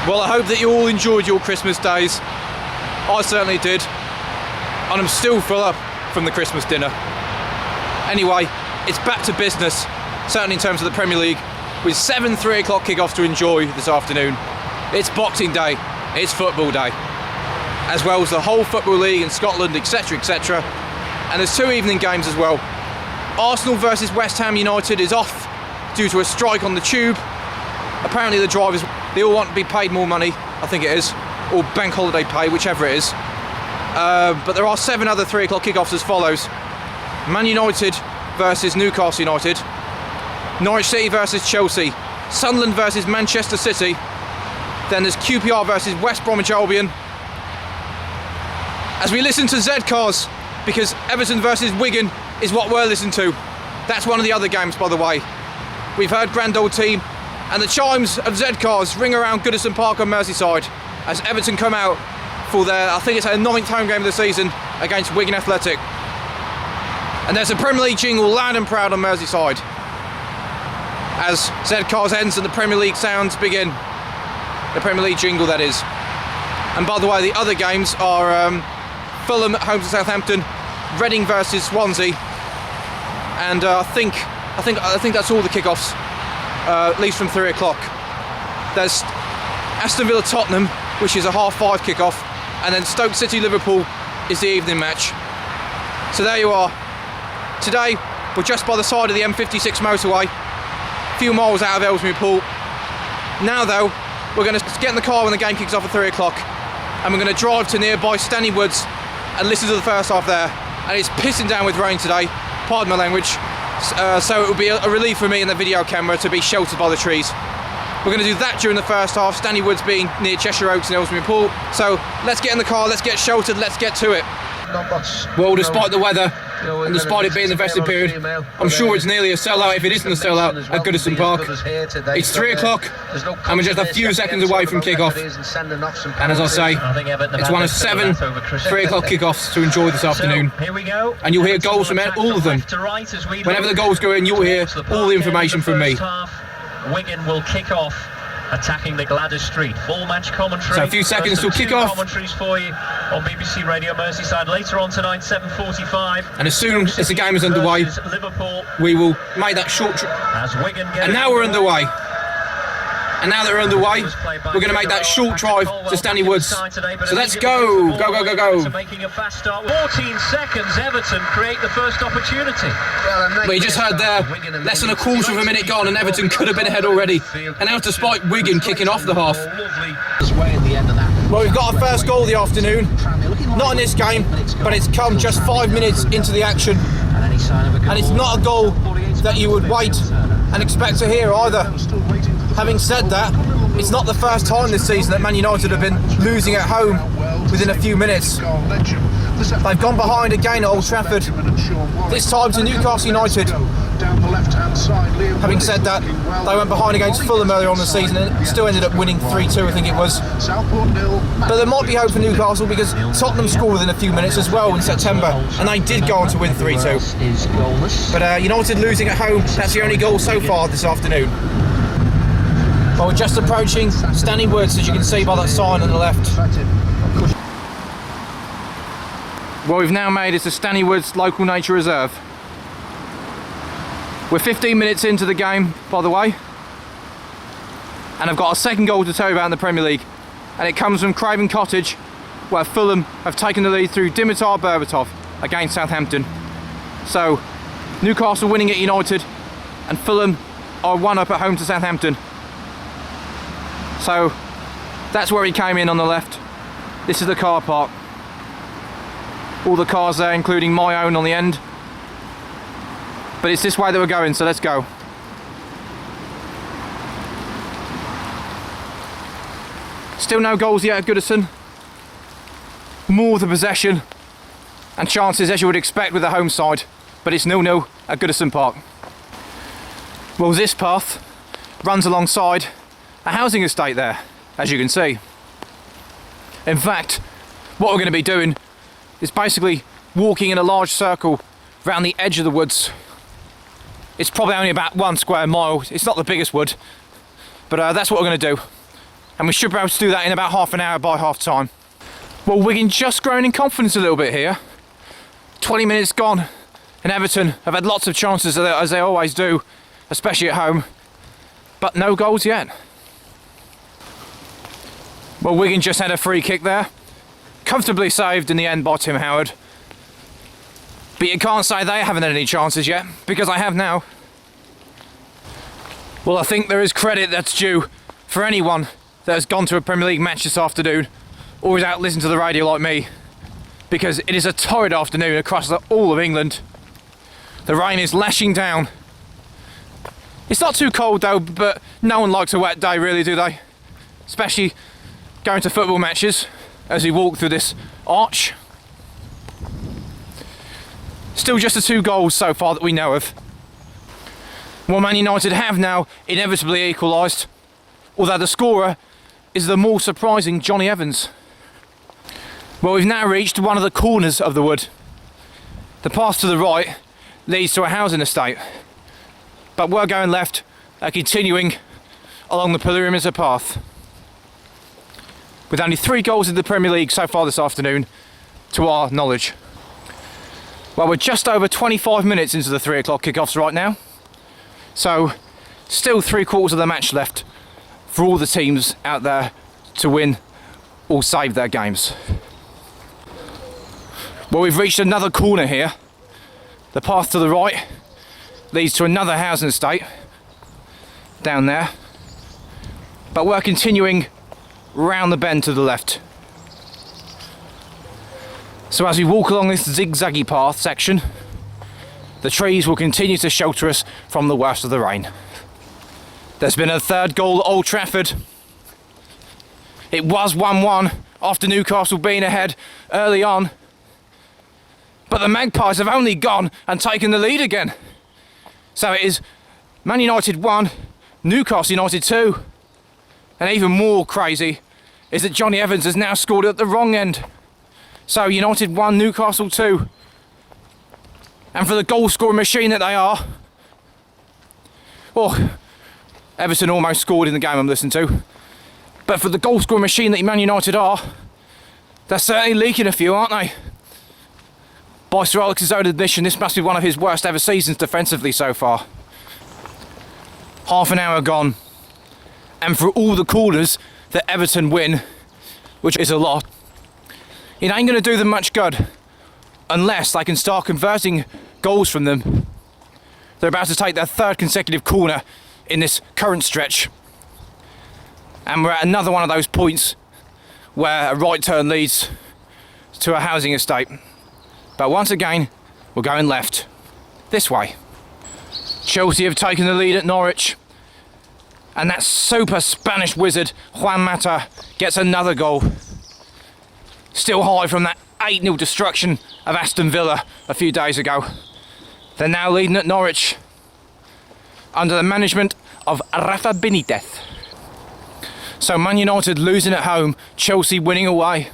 Well, I hope that you all enjoyed your Christmas days. I certainly did. And I'm still full up from the Christmas dinner. Anyway, it's back to business, certainly in terms of the Premier League, with 7 3 o'clock kickoffs to enjoy this afternoon. It's Boxing Day, it's football day, as well as the whole Football League in Scotland, etc, etc. And there's 2 evening games as well. Arsenal versus West Ham United is off due to a strike on the tube. Apparently the drivers, they all want to be paid more money, I think it is, or bank holiday pay, whichever it is. But there are 7 other 3 o'clock kickoffs as follows. Man United versus Newcastle United, Norwich City versus Chelsea, Sunderland versus Manchester City, then there's QPR versus West Bromwich Albion. As we listen to Z-Cars, because Everton versus Wigan is what we're listening to. That's one of the other games, by the way. We've heard Grand Old Team, and the chimes of Z-Cars ring around Goodison Park on Merseyside as Everton come out for their, I think it's their 9th home game of the season against Wigan Athletic. And there's a Premier League jingle loud and proud on Merseyside as Z-Cars ends and the Premier League sounds begin. The Premier League jingle, that is. And by the way, the other games are Fulham at home to Southampton, Reading versus Swansea, and I think that's all the kickoffs, at least from 3 o'clock. There's Aston Villa Tottenham, which is a 5:30 kickoff, and then Stoke City Liverpool is the evening match. So there you are. Today we're just by the side of the M56 motorway, a few miles out of Ellesmere Port. Now though, we're going to get in the car when the game kicks off at 3 o'clock, and we're going to drive to nearby Stanley Woods and listen to the first half there. And it's pissing down with rain today, pardon my language, so it will be a relief for me in the video camera to be sheltered by the trees. We're going to do that during the first half, Stanley Woods being near Cheshire Oaks and Ellesmere Port. So let's get in the car, let's get sheltered, let's get to it. Well, despite the weather, and despite it being the festive period, I'm sure it's nearly a sellout if it isn't a sellout at Goodison Park. It's 3 o'clock and we're just a few seconds away from kick-off. And as I say, it's one of 7 3 o'clock kickoffs to enjoy this afternoon. And you'll hear goals from all of them. Whenever the goals go in, you'll hear all the information from me. Wigan will kick off, attacking the Gladys Street. Full match commentary. So a few seconds till kick-off. Commentaries for you on BBC Radio Merseyside later on tonight, 7:45. And as soon as the game is underway, we will make that short. And now we're underway. And now that we're underway, we're going to make that short drive to Stanley Woods. So let's go, go, go, go, go. Making a fast start. 14 seconds, Everton create the first opportunity. We just heard there, less than a quarter of a minute gone, and Everton could have been ahead already. And now despite Wigan kicking off the half. Well, we've got our first goal of the afternoon. Not in this game, but it's come just 5 minutes into the action. And it's not a goal that you would wait and expect to hear either. Having said that, it's not the first time this season that Man United have been losing at home within a few minutes. They've gone behind again at Old Trafford, this time to Newcastle United. Having said that, they went behind against Fulham earlier on the season and still ended up winning 3-2, I think it was. But there might be hope for Newcastle because Tottenham scored within a few minutes as well in September, and they did go on to win 3-2. But United losing at home, that's the only goal so far this afternoon. Well, we're just approaching Stanley Woods, as you can see by that sign on the left. What we've now made is the Stanley Woods Local Nature Reserve. We're 15 minutes into the game, by the way, and I've got a second goal to tell you about in the Premier League, and it comes from Craven Cottage, where Fulham have taken the lead through Dimitar Berbatov against Southampton. So, Newcastle winning at United, and Fulham are 1-up at home to Southampton. So that's where he came in on the left. This is the car park. All the cars there, including my own on the end. But it's this way that we're going, so let's go. Still no goals yet at Goodison. More of the possession and chances as you would expect with the home side, but it's 0-0 at Goodison Park. Well, this path runs alongside a housing estate there, as you can see. In fact, what we're going to be doing is basically walking in a large circle around the edge of the woods. It's probably only about 1 square mile. It's not the biggest wood, but that's what we're going to do. and we should be able to do that in about half an hour by half time. Well, Wigan just growing in confidence a little bit here. 20 minutes gone, and Everton have had lots of chances as they always do, especially at home, but no goals yet. Well, Wigan just had a free kick there, comfortably saved in the end by Tim Howard. But you can't say they haven't had any chances yet, because I have now. Well, I think there is credit that's due for anyone that has gone to a Premier League match this afternoon, or is out listening to the radio like me, because it is a torrid afternoon across all of England. The rain is lashing down. It's not too cold though, but no one likes a wet day really, do they? Especially going to football matches as we walk through this arch. Still just the 2 goals so far that we know of. Well, Man United have now inevitably equalised, although the scorer is the more surprising Johnny Evans. Well, we've now reached one of the corners of the wood. The path to the right leads to a housing estate, but we're going left, continuing along the perimeter path. With only 3 goals in the Premier League so far this afternoon, to our knowledge. Well, we're just over 25 minutes into the 3 o'clock kickoffs right now, so still 3/4 of the match left for all the teams out there to win or save their games. Well, we've reached another corner here. The path to the right leads to another housing estate down there, but we're continuing round the bend to the left. So as we walk along this zigzaggy path section, the trees will continue to shelter us from the worst of the rain. There's been a 3rd goal at Old Trafford. It was 1-1 after Newcastle being ahead early on, but the Magpies have only gone and taken the lead again. So it is Man United 1, Newcastle United 2. And even more crazy is that Johnny Evans has now scored at the wrong end. So United 1, Newcastle 2. And for the goal scoring machine that they are, well, Everton almost scored in the game I'm listening to. But for the goal scoring machine that Man United are, they're certainly leaking a few, aren't they? By Sir Alex's own admission, this must be one of his worst ever seasons defensively so far. Half an hour gone, and for all the corners that Everton win, which is a lot, it ain't going to do them much good unless they can start converting goals from them. They're about to take their 3rd consecutive corner in this current stretch, and we're at another one of those points where a right turn leads to a housing estate. But once again, we're going left, this way. Chelsea have taken the lead at Norwich, and that super Spanish wizard Juan Mata gets another goal. Still high from that 8-0 destruction of Aston Villa a few days ago. They're now leading at Norwich under the management of Rafa Benitez. So Man United losing at home, Chelsea winning away.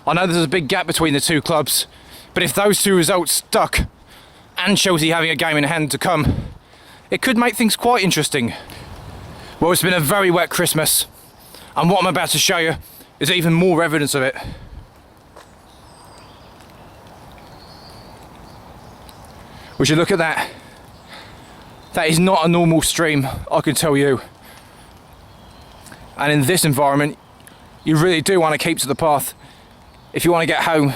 I know there's a big gap between the 2 clubs, but if those 2 results stuck, and Chelsea having a game in hand to come, it could make things quite interesting. Well, it's been a very wet Christmas, and what I'm about to show you is even more evidence of it. Would you look at that? That is not a normal stream, I can tell you. And in this environment, you really do want to keep to the path if you want to get home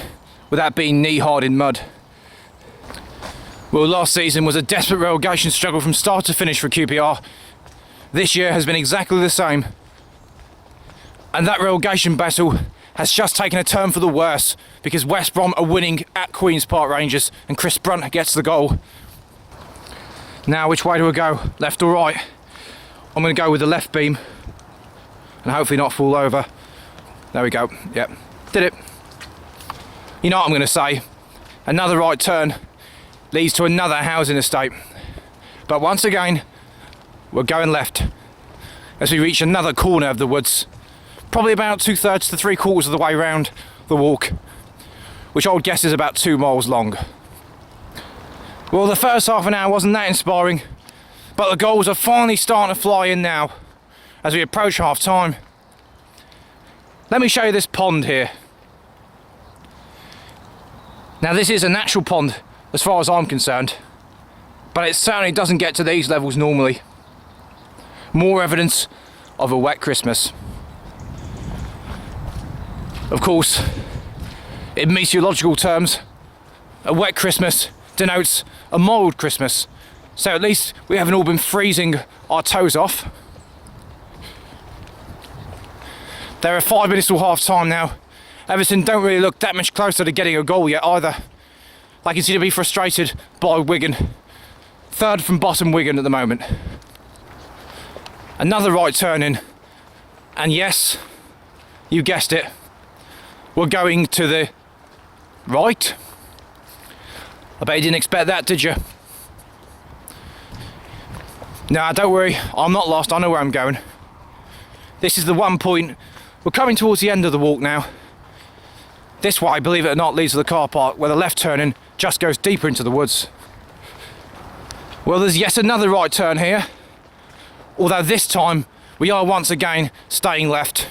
without being knee-hard in mud. Well, last season was a desperate relegation struggle from start to finish for QPR. This year has been exactly the same. And that relegation battle has just taken a turn for the worse because West Brom are winning at Queen's Park Rangers and Chris Brunt gets the goal. Now, which way do I go? Left or right? I'm going to go with the left beam and hopefully not fall over. There we go. Yep, did it. You know what I'm going to say? Another right turn leads to another housing estate. But once again, we're going left as we reach another corner of the woods. Probably about 2/3 to 3/4 of the way round the walk, which I would guess is about 2 miles long. Well, the first half an hour wasn't that inspiring, but the goals are finally starting to fly in now as we approach half time. Let me show you this pond here. Now this is a natural pond as far as I'm concerned, but it certainly doesn't get to these levels normally. More evidence of a wet Christmas. Of course, in meteorological terms, a wet Christmas denotes a mild Christmas. So at least we haven't all been freezing our toes off. There are 5 minutes till half time now. Everton don't really look that much closer to getting a goal yet either. They can seem to be frustrated by Wigan. Third from bottom Wigan at the moment. Another right turn in. And yes, you guessed it. We're going to the right. I bet you didn't expect that, did you? Nah, don't worry, I'm not lost, I know where I'm going. This is the one point. We're coming towards the end of the walk now. This way, believe it or not, leads to the car park, where the left turning just goes deeper into the woods. Well, there's yet another right turn here, although this time we are once again staying left.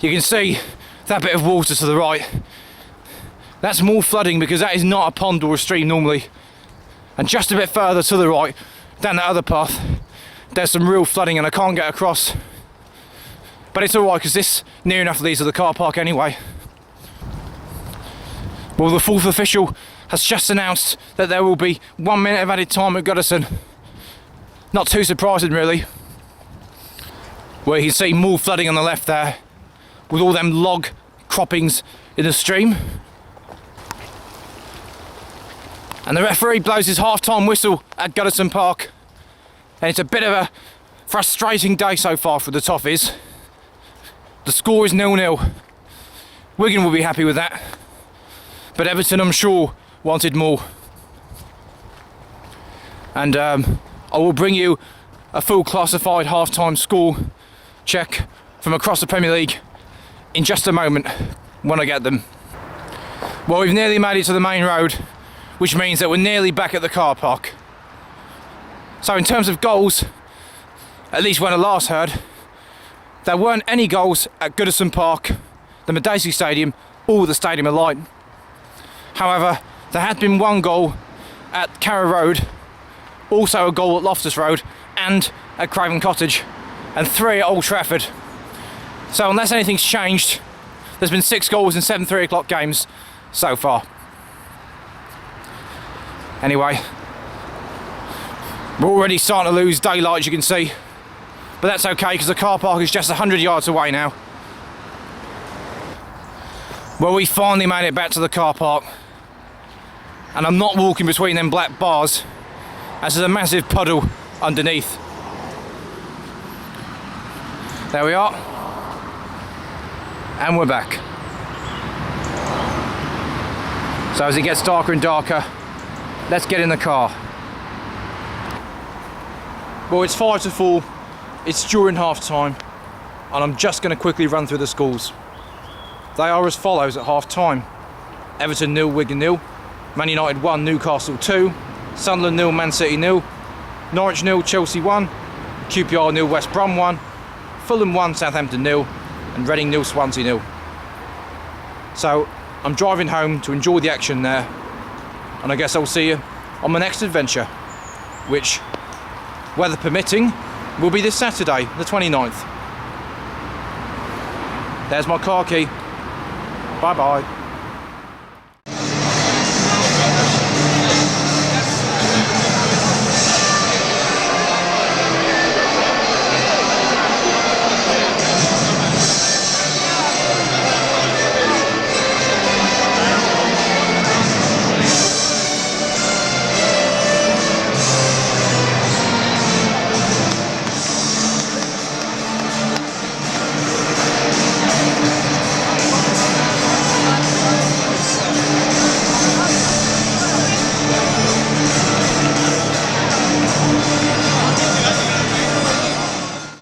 You can see that bit of water to the right. That's more flooding because that is not a pond or a stream normally. And just a bit further to the right, down that other path, there's some real flooding and I can't get across. But it's alright because this near enough leads to the car park anyway. Well, the fourth official has just announced that there will be 1 minute of added time at Goodison. Not too surprising really. Where you can see more flooding on the left there, with all them log croppings in the stream. And the referee blows his half-time whistle at Goodison Park. And it's a bit of a frustrating day so far for the Toffees. The score is 0-0. Wigan will be happy with that. But Everton, I'm sure, wanted more. And I will bring you a full classified half-time score check from across the Premier League in just a moment when I get them. Well, we've nearly made it to the main road, which means that we're nearly back at the car park. So in terms of goals, at least when I last heard, there weren't any goals at Goodison Park, the Merseyside Stadium, or the Stadium of Light. However, there had been one goal at Carrow Road, also a goal at Loftus Road, and at Craven Cottage, and 3 at Old Trafford. So unless anything's changed, there's been 6 goals in 7 3 o'clock games so far. Anyway, we're already starting to lose daylight, as you can see. But that's okay, because the car park is just 100 yards away now. Well, we finally made it back to the car park. And I'm not walking between them black bars, as there's a massive puddle underneath. There we are. And we're back. So as it gets darker and darker, let's get in the car. Well, it's 5 to 4. It's during half time, and I'm just going to quickly run through the scores. They are as follows at half time: Everton 0, Wigan 0, Man United 1, Newcastle 2, Sunderland 0, Man City 0, Norwich 0, Chelsea 1, QPR 0, West Brom 1, Fulham 1, Southampton 0, and Reading 0, Swansea 0. So I'm driving home to enjoy the action there, and I guess I'll see you on my next adventure, which, weather permitting, will be this Saturday, the 29th. There's my car key. Bye bye.